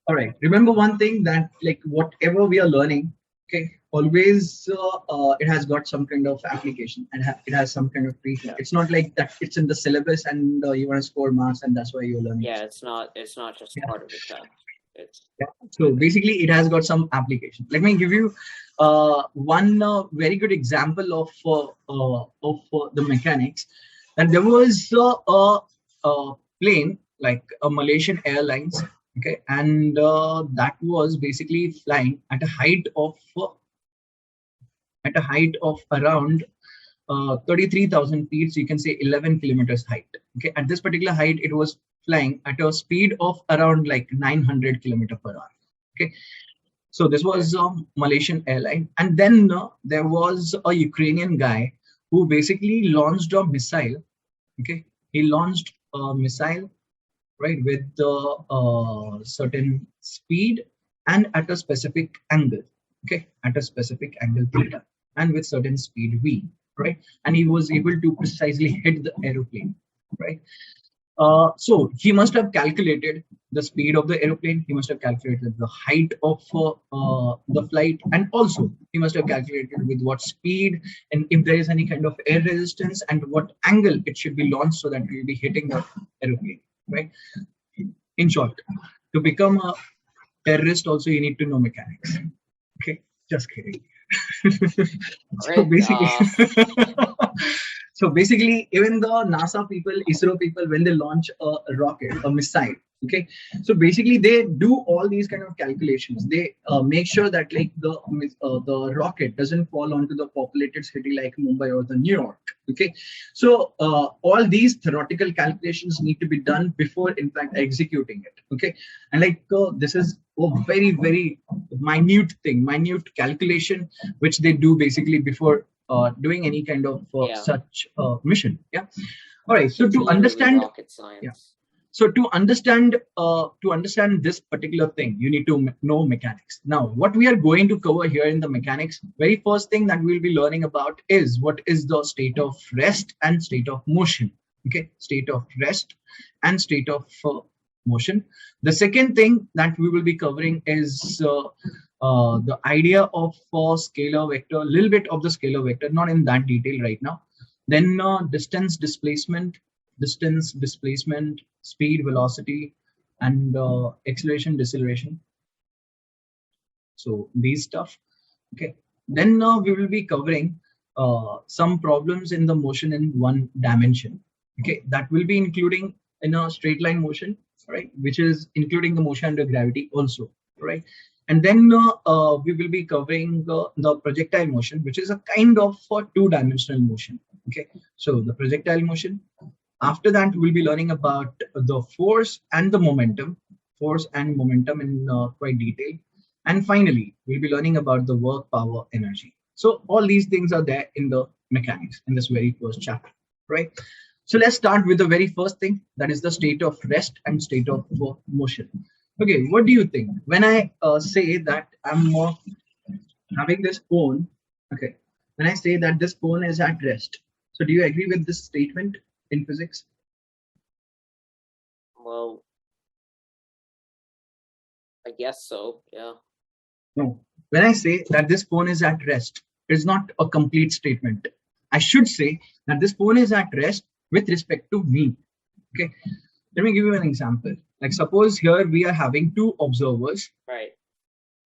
All right. Remember one thing, that like whatever we are learning, okay, always it has got some kind of application, and it has some kind of treatment. Yeah. It's not like that it's in the syllabus and you want to score marks and that's why you're learning. Yeah, it's not just Yeah. part of the test. It's Yeah. So basically, it has got some application. Let me give you one very good example of the mechanics. And there was a plane, like a Malaysian Airlines, okay, and that was basically flying at a height of around 33,000 feet. So you can say 11 kilometers height. Okay, at this particular height, it was flying at a speed of around like 900 kilometer per hour. Okay, so this was a Malaysian airline, and then there was a Ukrainian guy who basically launched a missile. Okay, he launched a missile, right, with the certain speed and at a specific angle. Okay, at a specific angle theta, and with certain speed v, right, and he was able to precisely hit the aeroplane, right. So he must have calculated the speed of the aeroplane. He must have calculated the height of the flight, and also he must have calculated with what speed, and if there is any kind of air resistance, and what angle it should be launched so that it will be hitting the aeroplane, right? In short, to become a terrorist, also you need to know mechanics. Okay, just kidding. So basically, so basically, even the NASA people, ISRO people, when they launch a rocket, a missile, okay, so basically they do all these kind of calculations. They make sure that like the rocket doesn't fall onto the populated city like Mumbai or the New York. Okay, so all these theoretical calculations need to be done before, in fact, executing it. Okay, and like this is a very minute thing, minute calculation which they do basically before doing any kind of such mission. Yeah. All right. So to understand, rocket science. Yeah. So to understand this particular thing, you need to know mechanics. Now, what we are going to cover here in the mechanics, very first thing that we'll be learning about is what is the state of rest and state of motion. Okay, state of rest and state of motion. The second thing that we will be covering is the idea of scalar vector, a little bit of the scalar vector, not in that detail right now. Then distance, displacement, speed, velocity, and acceleration, deceleration. So these stuff. Okay. Then we will be covering some problems in the motion in one dimension. Okay, that will be including in a straight line motion, right, which is including the motion under gravity also, right. And then we will be covering the projectile motion, which is a kind of two-dimensional motion. Okay, so the projectile motion. After that, we'll be learning about the force and the momentum, in quite detail. And finally, we'll be learning about the work, power, energy. So all these things are there in the mechanics in this very first chapter, right? So let's start with the very first thing, that is the state of rest and state of motion. Okay, what do you think when I say that I'm having this phone? Okay, when I say that this phone is at rest, so do you agree with this statement in physics? Well, I guess so, yeah. No, when I say that this phone is at rest, it's not a complete statement. I should say that this phone is at rest with respect to me. Okay, let me give you an example. Like suppose here we are having two observers. Right.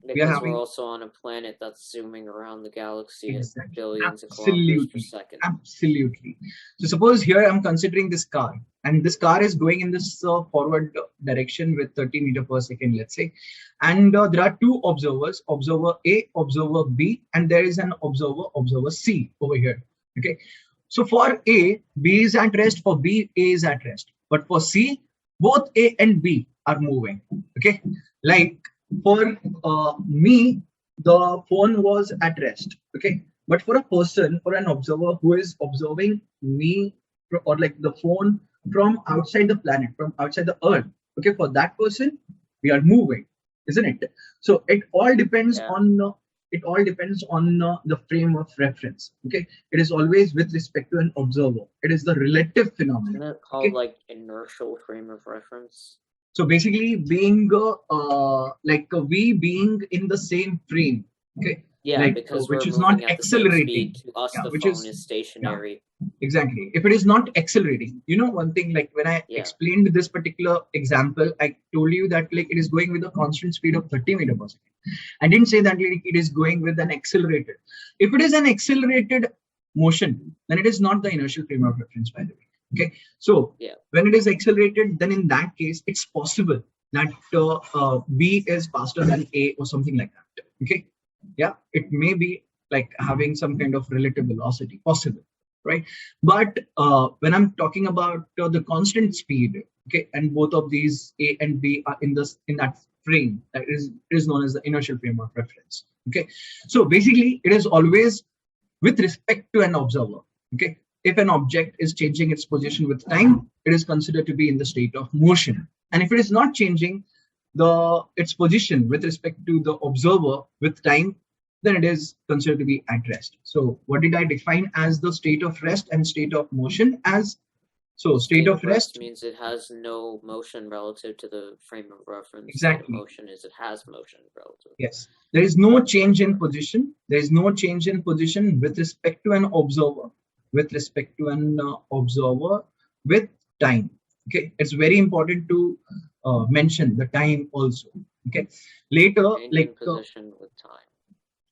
Because we're also on a planet that's zooming around the galaxy at billions of kilometers per second. Absolutely. So suppose here I'm considering this car, and this car is going in this forward direction with 30 meters per second, let's say. And there are two observers, observer A, observer B, and there is an observer C over here. Okay. So for A, B is at rest, for B, A is at rest. But for C, both A and B are moving. Okay. Like for me, the phone was at rest. Okay. But for a person, for an observer who is observing me, or like the phone from outside the planet, from outside the earth, okay, for that person, we are moving, isn't it? So it all depends on the frame of reference. Okay, it is always with respect to an observer. It is the relative phenomenon. Isn't it called like inertial frame of reference? So basically, being we being in the same frame, okay? Yeah, like, because which we're is not moving at the same accelerating. speed. To us, the Which phone is is stationary. Exactly. If it is not accelerating, one thing, like when I explained this particular example, I told you that like it is going with a constant speed of 30 meters per second. I didn't say that like it is going with an accelerated. If it is an accelerated motion, then it is not the inertial frame of reference, by the way. Okay. So when it is accelerated, then in that case, it's possible that B is faster than A or something like that. Okay. Yeah. It may be like having some kind of relative velocity, possible. Right. But when I'm talking about the constant speed, okay, and both of these A and B are in that frame that is known as the inertial frame of reference. Okay. So basically, it is always with respect to an observer. Okay. If an object is changing its position with time, it is considered to be in the state of motion. And if it is not changing its position with respect to the observer with time, then it is considered to be at rest. So what did I define as the state of rest and state of motion as? So state of rest means it has no motion relative to the frame of reference. Exactly. State of motion is it has motion relative. Yes. There is no change in position. There is no change in position with respect to an observer. With respect to an observer with time. Okay. It's very important to mention the time also. Okay. Later, like position with time.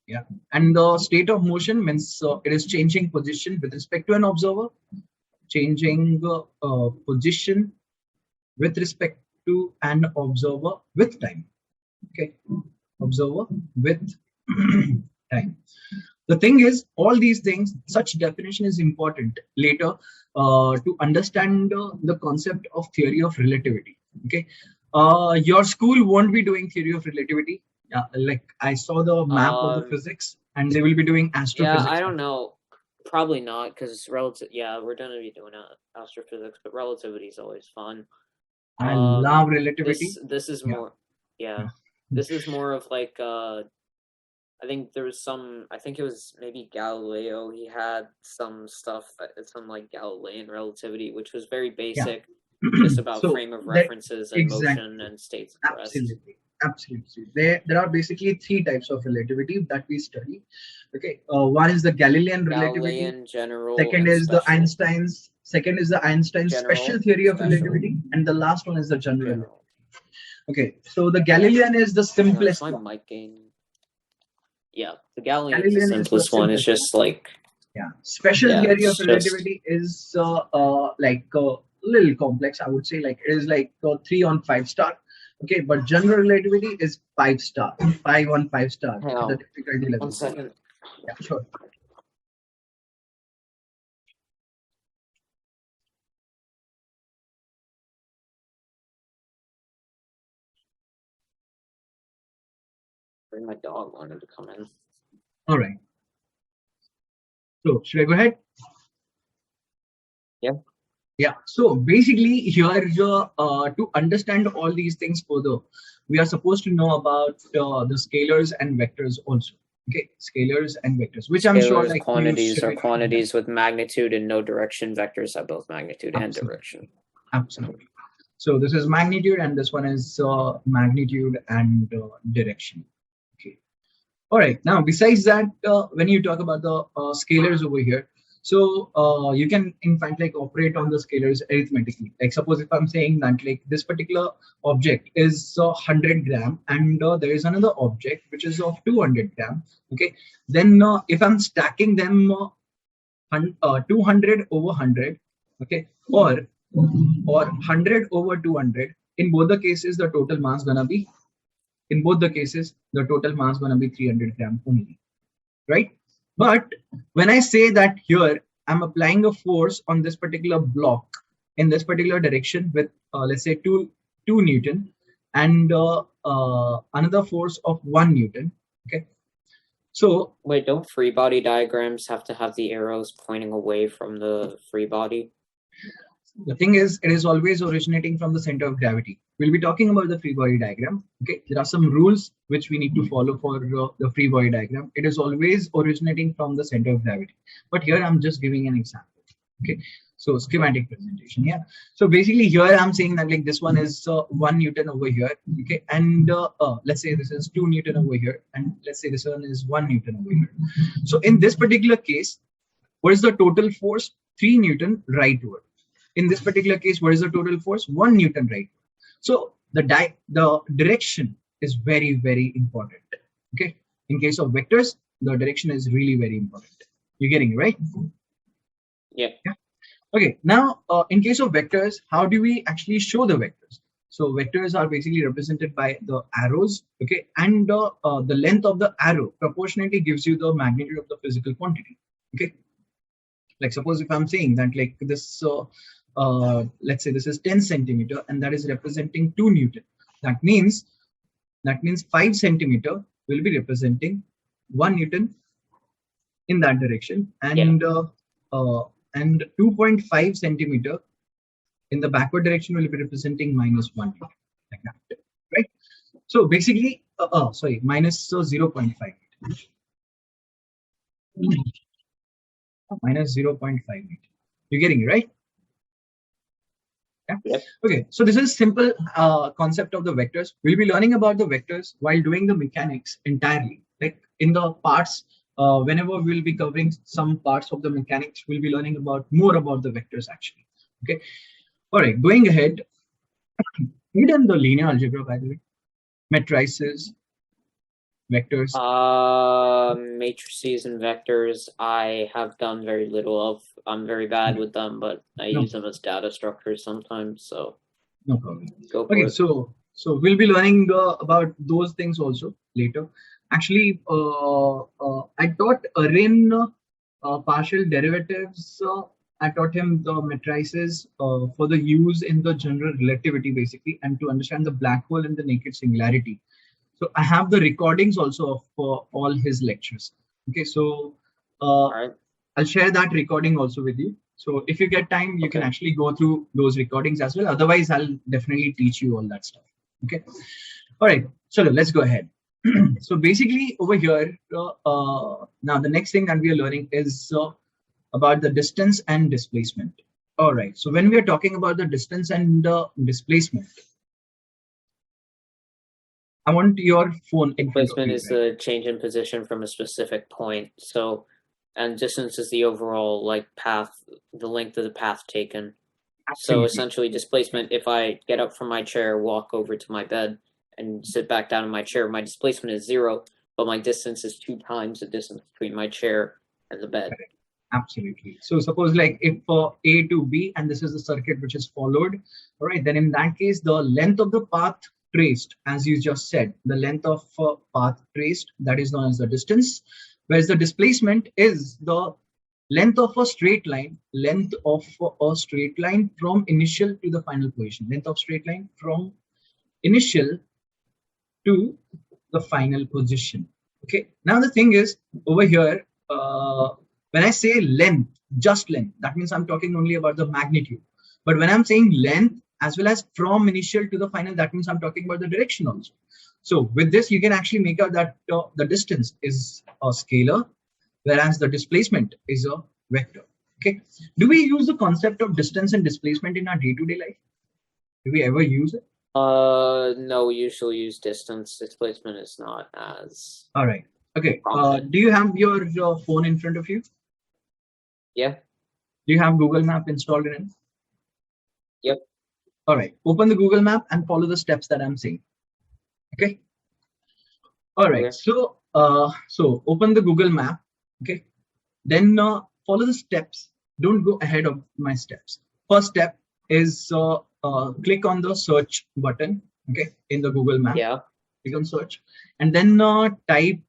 Yeah, and the state of motion means it is changing position with respect to an observer, changing position with respect to an observer with time. Okay, observer with time. The thing is, all these things, such definition is important later to understand the concept of theory of relativity. Okay, your school won't be doing theory of relativity. Yeah, like I saw the map of the physics, and they will be doing astrophysics. Yeah, I don't know. Probably not, because relative. Yeah, we're gonna be doing astrophysics, but relativity is always fun. I love relativity. This is more. Yeah, this is more of like. I think there was some. I think it was maybe Galileo. He had some stuff, some like Galilean relativity, which was very basic, just about frame of references and motion and states of rest. Absolutely. There are basically three types of relativity that we study. Okay. One is the Galilean relativity. General. Second is the Einstein's. Second is the Einstein's special theory of relativity, and the last one is the general. Okay. So the Galilean is the simplest. My mic gain. Yeah, the Galilean is the simplest one. It's just like special theory of relativity is like a little complex. I would say like it is like 3 on 5 star. Okay, but general relativity is 5 star, 5 on 5 star. The difficulty level. 1 second. Yeah, sure. My dog wanted to come in. All right. So should I go ahead? Yeah. Yeah. So basically, here to understand all these things further, we are supposed to know about the scalars and vectors also. Okay, scalars and vectors, which I'm sure like quantities are quantities with magnitude and no direction. Vectors have both magnitude and direction. Absolutely. So this is magnitude, and this one is magnitude and direction. Okay. All right. Now, besides that, when you talk about the scalars over here, so you can in fact like operate on the scalars arithmetically. Like suppose if I'm saying that like this particular object is 100 gram and there is another object which is of 200 gram. Okay, then if I'm stacking them 200 over 100, okay, or 100 over 200, in both the cases the total mass gonna be 300 gram only, right? But when I say that here I'm applying a force on this particular block in this particular direction with let's say 2 Newton and another force of 1 Newton. Okay. So wait, don't free body diagrams have to have the arrows pointing away from the free body? The thing is, it is always originating from the center of gravity. We'll be talking about the free body diagram. Okay, there are some rules which we need to follow for the free body diagram. It is always originating from the center of gravity. But here I'm just giving an example. Okay, So schematic presentation, yeah. So basically here I'm saying that like this one is 1 Newton over here, okay, and let's say this is 2 Newton over here, and let's say this one is 1 Newton over here. So in this particular case, what is the total force? 3 Newton rightward. In this particular case, what is the total force? 1 Newton right. So the direction is very, very important. Okay. In case of vectors, the direction is really very important. You're getting it, right? Yeah. Okay. Now, in case of vectors, how do we actually show the vectors? So vectors are basically represented by the arrows, okay, and the length of the arrow proportionately gives you the magnitude of the physical quantity. Okay. Like suppose if I'm saying that like this, let's say this is 10 centimeter and that is representing 2 Newton. That means 5 centimeter will be representing 1 Newton in that direction, and 2.5 centimeter in the backward direction will be representing minus 1 Newton, like that, right? So basically, minus 0.5 minus 0.5 Newton. You're getting it, right? Yeah. Yep. Okay, so this is simple concept of the vectors. We'll be learning about the vectors while doing the mechanics entirely. Like in the parts, whenever we'll be covering some parts of the mechanics, we'll be learning more about the vectors actually. Okay. All right, going ahead. You done the linear algebra, by the way? Matrices, vectors. Matrices and vectors, I have done very little of. I'm very bad with them, but I use them as data structures sometimes. So no problem. Go for okay, it. so we'll be learning about those things also later. Actually, I taught Arin partial derivatives. I taught him the matrices for the use in the general relativity, basically, and to understand the black hole and the naked singularity. So I have the recordings also of all his lectures. Okay, so Alright. I'll share that recording also with you. So if you get time, you can actually go through those recordings as well. Otherwise, I'll definitely teach you all that stuff. Okay. All right. So let's go ahead. So basically over here, now the next thing that we are learning is about the distance and displacement. All right. So when we are talking about the distance and displacement, I want your phone. Displacement is the change in position from a specific point. So, and distance is the overall like path, the length of the path taken. Absolutely. So essentially displacement, if I get up from my chair, walk over to my bed and sit back down in my chair, my displacement is 0, but my distance is 2 times the distance between my chair and the bed. Absolutely. So suppose like if A to B, and this is the circuit which is followed, all right, then in that case, the length of the path traced, as you just said, the length of path traced, that is known as the distance, whereas the displacement is the length of a straight line, from initial to the final position, length of straight line from initial to the final position. Okay. Now the thing is over here, when I say length, just length, that means I'm talking only about the magnitude. But when I'm saying length as well as from initial to the final, that means I'm talking about the direction also. So with this, you can actually make out that the distance is a scalar, whereas the displacement is a vector. Okay. Do we use the concept of distance and displacement in our day-to-day life? Do we ever use it? No, we usually use distance. Displacement is not as. All right. Okay. Do you have your phone in front of you? Yeah. Do you have Google Map installed in it? Yep. All right. Open the Google Map and follow the steps that I'm saying. Okay. All right. Okay. So open the Google Map. Okay. Then follow the steps. Don't go ahead of my steps. First step is click on the search button. Okay. In the Google Map. Yeah. Click on search, and then type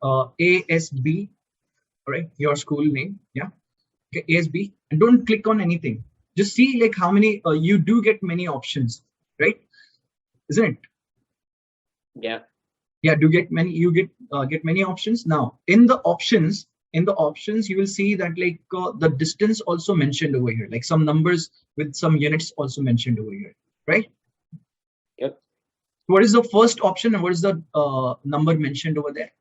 ASB. All right. Your school name. Yeah. Okay. ASB, and don't click on anything. Just see like how many you do get many options, right? Isn't it? Yeah. Yeah. Do get many? You get many options. Now in the options, you will see that like the distance also mentioned over here, like some numbers with some units also mentioned over here, right? Yep. What is the first option and what is the number mentioned over there?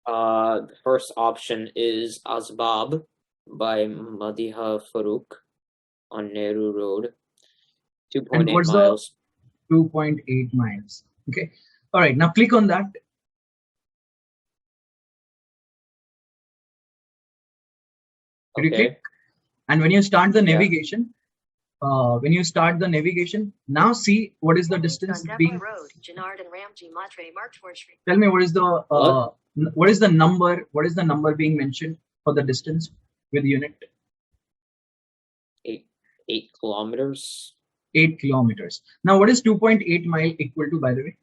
The first option is ASBAB, by Madiha Farooq on Nehru Road. 2.8 miles. 2.8 miles. Okay. All right. Now click on that. Did you click? And when you start the navigation, now see what is the distance being. Road, Jannard and Ramji Matre, March Street. Tell me what is the number? What is the number being mentioned for the distance with unit? 8 kilometers. 8 kilometers. Now, what is 2.8 mile equal to, by the way?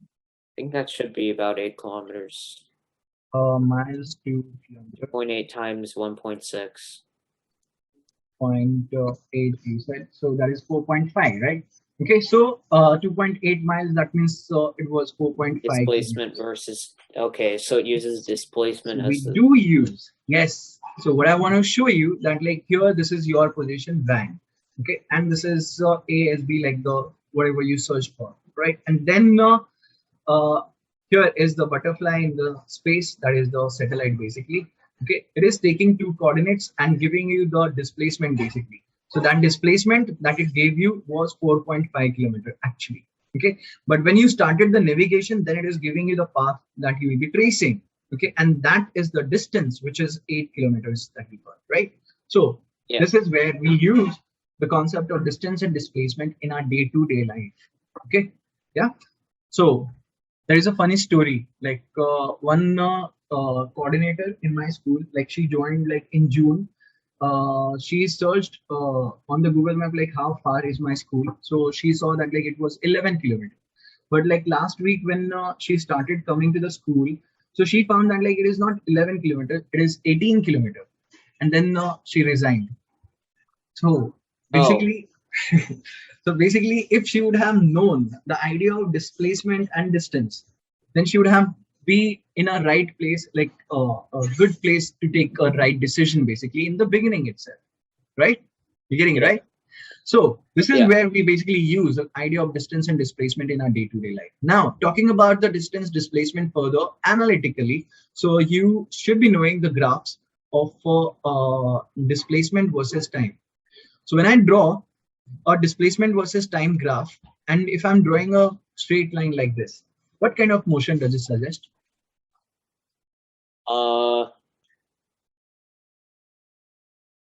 I think that should be about 8 kilometers. Miles to kilometers. 0.8 times 1.6. 0.8 you said. So that is 4.5, right? Okay, so 2.8 miles, that means it was 4.5. Displacement versus, okay, so it uses displacement so as we do use, yes. So what I want to show you that like here, this is your position van, okay, and this is A as B, like the whatever you search for, right? And then here is the butterfly in the space, that is the satellite basically. Okay, it is taking 2 coordinates and giving you the displacement basically. So that displacement that it gave you was 4.5 kilometer actually. Okay, but when you started the navigation, then it is giving you the path that you will be tracing. Okay, and that is the distance, which is 8 kilometers that we got, right? So this is where we use the concept of distance and displacement in our day-to-day life. Okay, yeah. So there is a funny story, like one coordinator in my school, like she joined like in June. She searched on the Google map like how far is my school, so she saw that like it was 11 kilometers. But like last week when she started coming to the school, so she found that like it is not 11 kilometers, it is 18 kilometers, and then she resigned. So basically so basically if she would have known the idea of displacement and distance, then she would have be in a right place, like a good place to take a right decision basically in the beginning itself, right? You're getting it, right? So this is where we basically use the idea of distance and displacement in our day-to-day life. Now talking about the distance displacement further analytically, so you should be knowing the graphs of displacement versus time. So when I draw a displacement versus time graph, and if I'm drawing a straight line like this, what kind of motion does it suggest?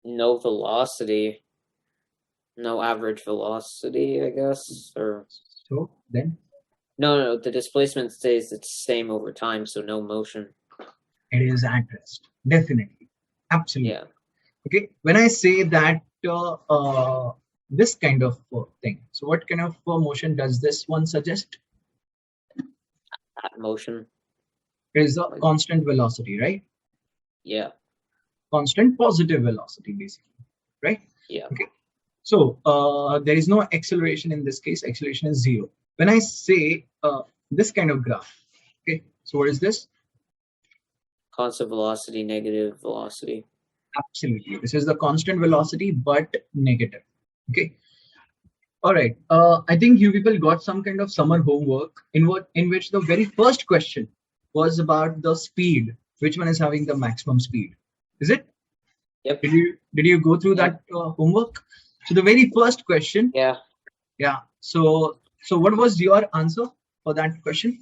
No velocity, no average velocity, I guess, or so then no, the displacement stays the same over time, so no motion. It is at rest, definitely, absolutely. Okay, when I say that this kind of thing, so what kind of motion does this one suggest? That motion is a constant velocity, right? Yeah. Constant positive velocity, basically, right? Yeah. Okay. So there is no acceleration in this case. Acceleration is 0. When I say this kind of graph, okay. So what is this? Constant velocity, negative velocity. Absolutely. This is the constant velocity, but negative. Okay. All right. I think you people got some kind of summer homework in which the very first question was about the speed. Which one is having the maximum speed? Is it? Yep. Did you go through that homework? So the very first question. Yeah. Yeah. So what was your answer for that question?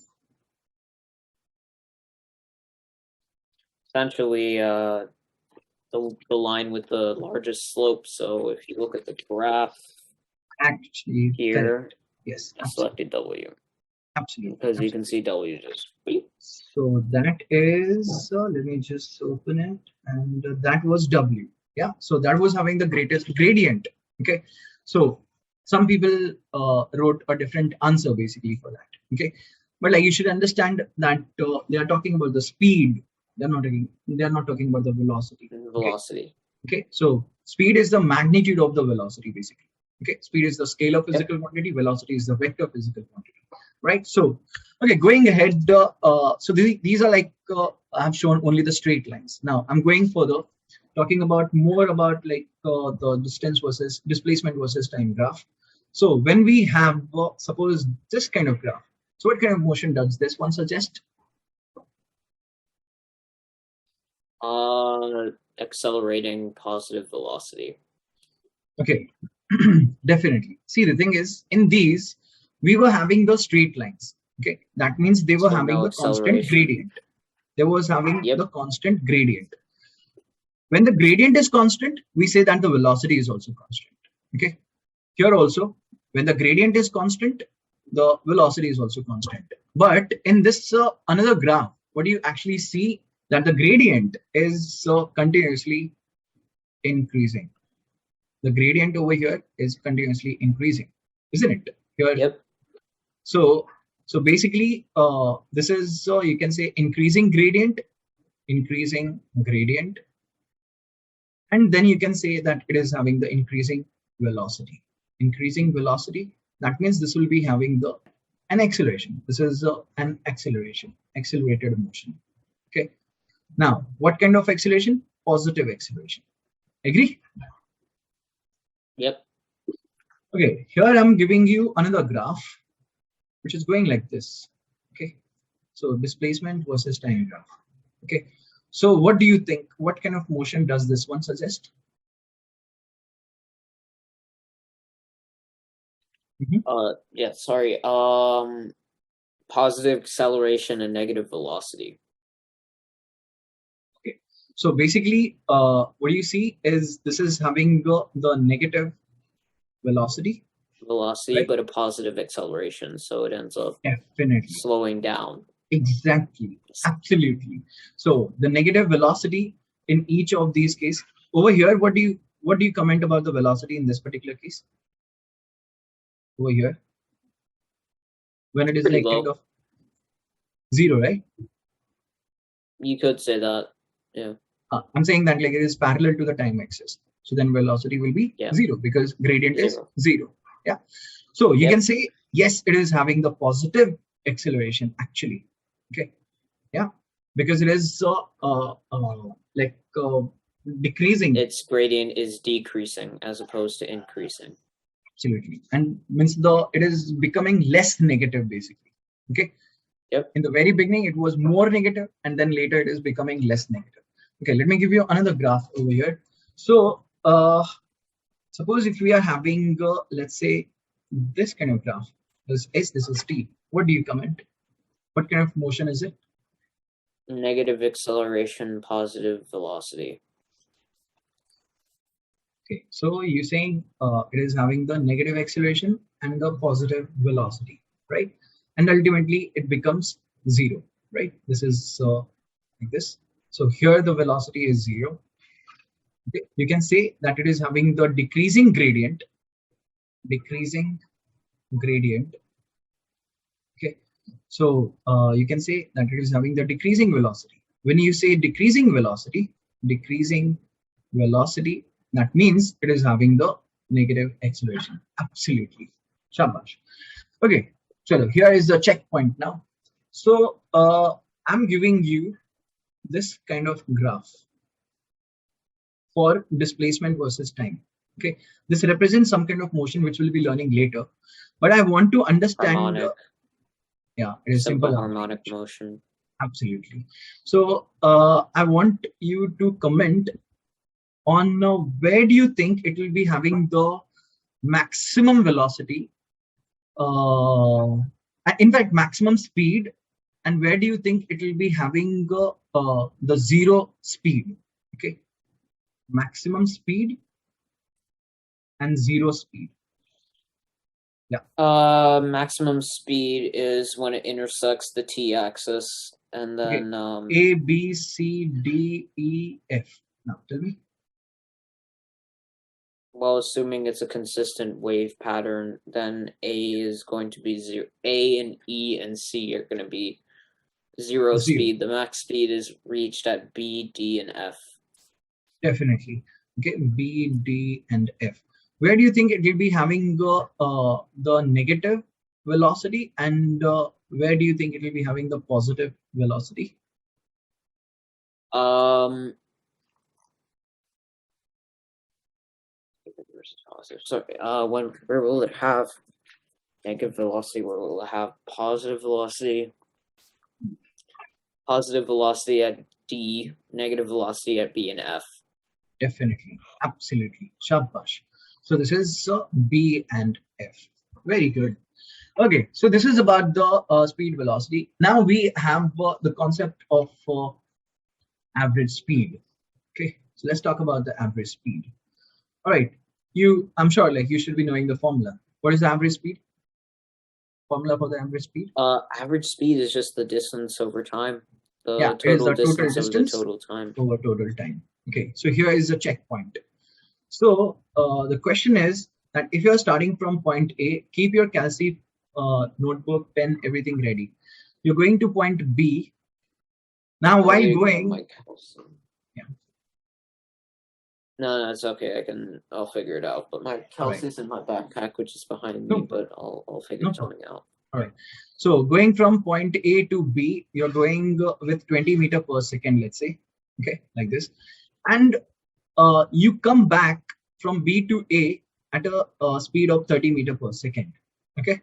Essentially, the line with the largest slope. So if you look at the graph, actually here, correct. Yes, I selected W. Absolutely. Because you can see W just. So that is, let me just open it, and that was W. Yeah. So that was having the greatest gradient. Okay. So some people wrote a different answer basically for that. Okay. But like you should understand that they are talking about the speed. They're not talking about the velocity. Velocity. Okay. So speed is the magnitude of the velocity basically. Okay. Speed is the scalar physical quantity. Velocity is the vector physical quantity. Right. So, okay, going ahead. So these are like I have shown only the straight lines. Now I'm going further, talking about more about like the distance versus displacement versus time graph. So when we have suppose this kind of graph, so what kind of motion does this one suggest? accelerating positive velocity. Okay, definitely. See, the thing is, in these, we were having the straight lines. Okay, that means they were So having no the constant acceleration. gradient. They was having Yep. the constant gradient. When the gradient is constant, we say that the velocity is also constant. Okay, here also, when the gradient is constant, the velocity is also constant. But in this another graph, what do you actually see? That the gradient is continuously increasing. The gradient over here is continuously increasing, isn't it? Here, Yep. so basically, this is you can say increasing gradient, and then you can say that it is having the increasing velocity. Increasing velocity. That means this will be having an acceleration. This is an acceleration, accelerated motion. Okay. Now, what kind of acceleration? Positive acceleration. Agree? Yep. Okay. Here I'm giving you another graph, which is going like this. Okay. So displacement versus time graph. Okay. So what do you think? What kind of motion does this one suggest? Yeah, sorry. Positive acceleration and negative velocity. Okay. So basically, what you see is this is having the negative velocity. Velocity, Right? but a positive acceleration, so it ends up Definitely slowing down. Exactly. Absolutely. So the negative velocity in each of these cases. Over here, what do you comment about the velocity in this particular case? Over here, when it is Pretty like low. kind of 0, right? You could say that. Yeah. I'm saying that like it is parallel to the time axis. So then velocity will be 0 because gradient is 0. Yeah. So you can say, yes, it is having the positive acceleration actually. Okay. Yeah. Because it is decreasing. Its gradient is decreasing as opposed to increasing. Absolutely. And means it is becoming less negative basically. Okay. Yep. In the very beginning, it was more negative, and then later it is becoming less negative. Okay, let me give you another graph over here. So suppose if we are having, let's say, this kind of graph, this is T. What do you comment? What kind of motion is it? Negative acceleration, positive velocity. Okay, so you're saying it is having the negative acceleration and the positive velocity, right? And ultimately it becomes 0, right? This is like this. So here the velocity is 0. Okay. You can say that it is having the decreasing gradient. Okay, so you can say that it is having the decreasing velocity. When you say decreasing velocity, that means it is having the negative acceleration. Absolutely. Shabash. Okay, so here is the checkpoint now. So I'm giving you this kind of graph for displacement versus time. Okay, this represents some kind of motion which we'll be learning later, but I want to understand. Harmonic. Yeah, it is simple harmonic motion. Absolutely. So I want you to comment on where do you think it will be having the maximum velocity, in fact maximum speed, and where do you think it will be having the 0 speed? Okay, maximum speed and 0 speed. Yeah. Maximum speed is when it intersects the t-axis, and then A, B, C, D, E, F. Now tell me. Well, assuming it's a consistent wave pattern, then A is going to be 0. A and E and C are going to be 0 speed. The max speed is reached at B, D, and F. Definitely. Okay, B, D, and F. Where do you think it will be having the negative velocity, and where do you think it will be having the positive velocity? Sorry, where will it have negative velocity? Where will it have positive velocity? Positive velocity at D, negative velocity at B and F. Definitely. Absolutely. Shabash. So this is B and F. Very good. Okay, so this is about the speed velocity. Now we have the concept of average speed. Okay, so let's talk about the average speed. All right, I'm sure like you should be knowing the formula. What is the average speed? Formula for the average speed? Average speed is just the distance over time. The Yeah, it is the total distance over the distance total time. over total time. Okay, so here is a checkpoint. So the question is that if you're starting from point A, keep your calci notebook, pen, everything ready. You're going to point B. Now while going, yeah. No, it's okay. I'll figure it out. But my calci's in my backpack, which is behind me. But I'll figure something out. All right. So going from point A to B, you're going with 20 meter per second, let's say. Okay, like this, and you come back from B to A at a speed of 30 meter per second. Okay.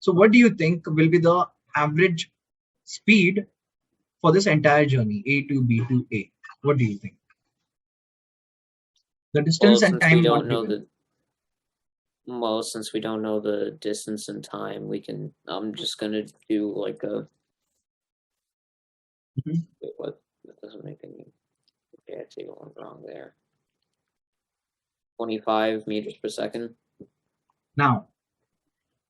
So what do you think will be the average speed for this entire journey, A to B to A? What do you think? The distance and time. Since we don't know the distance and time, I'm just gonna do like a. Wait, what? That doesn't make any. Okay, I see what went wrong there. 25 meters per second. Now,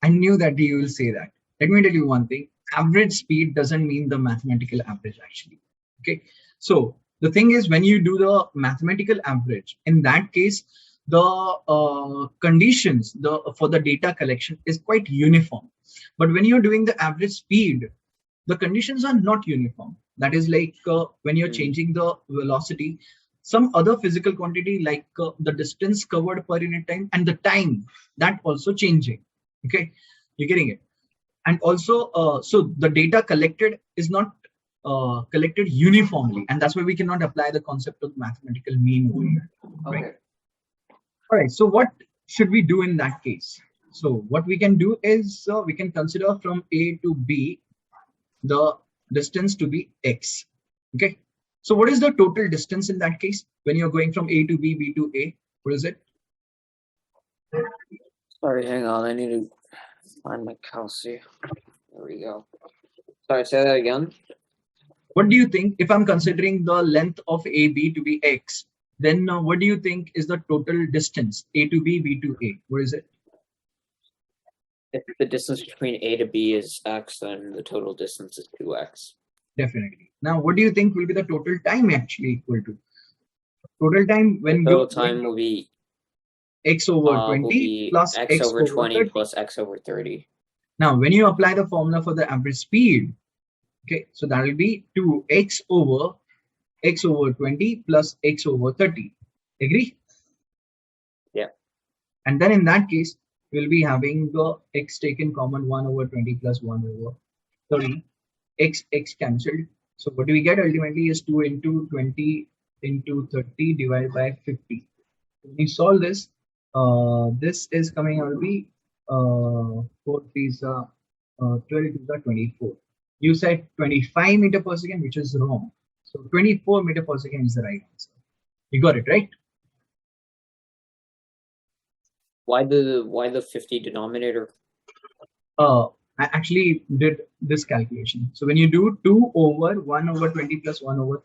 I knew that you will say that. Let me tell you one thing. Average speed doesn't mean the mathematical average actually. Okay. So the thing is, when you do the mathematical average, in that case, the conditions for the data collection is quite uniform. But when you're doing the average speed, the conditions are not uniform. That is like when you're changing the velocity, some other physical quantity like the distance covered per unit time and the time, that also changing. Okay, you're getting it. And also, so the data collected is not collected uniformly, and that's why we cannot apply the concept of mathematical mean over here. Right? Okay. All right. So what should we do in that case? So what we can do is we can consider from A to B the distance to be x. Okay. So what is the total distance in that case when you're going from A to B, B to A? What is it? Sorry, hang on. I need to find my calci. There we go. Sorry, say that again. What do you think if I'm considering the length of AB to be x? Then what do you think is the total distance A to B, B to A? What is it? If the distance between A to B is x, then the total distance is 2x. Definitely. Now, what do you think will be the total time actually equal to? Total time when the total time will be x over 20 plus x over 20 30. Plus x over 30. Now, when you apply the formula for the average speed, okay, so that will be 2x over x over 20 plus x over 30. Agree? Yeah. And then in that case, we'll be having the x taken common 1 over 20 plus 1 over 30. X cancelled. So what do we get ultimately is 2 into 20 into 30 divided by 50. When we solve this, this is coming out to be 4 3s 12 to 24. You said 25 meter per second, which is wrong. So 24 meter per second is the right answer. You got it, right? Why the 50 denominator? I actually did this calculation. So when you do 2 over 1 over 20 plus 1 over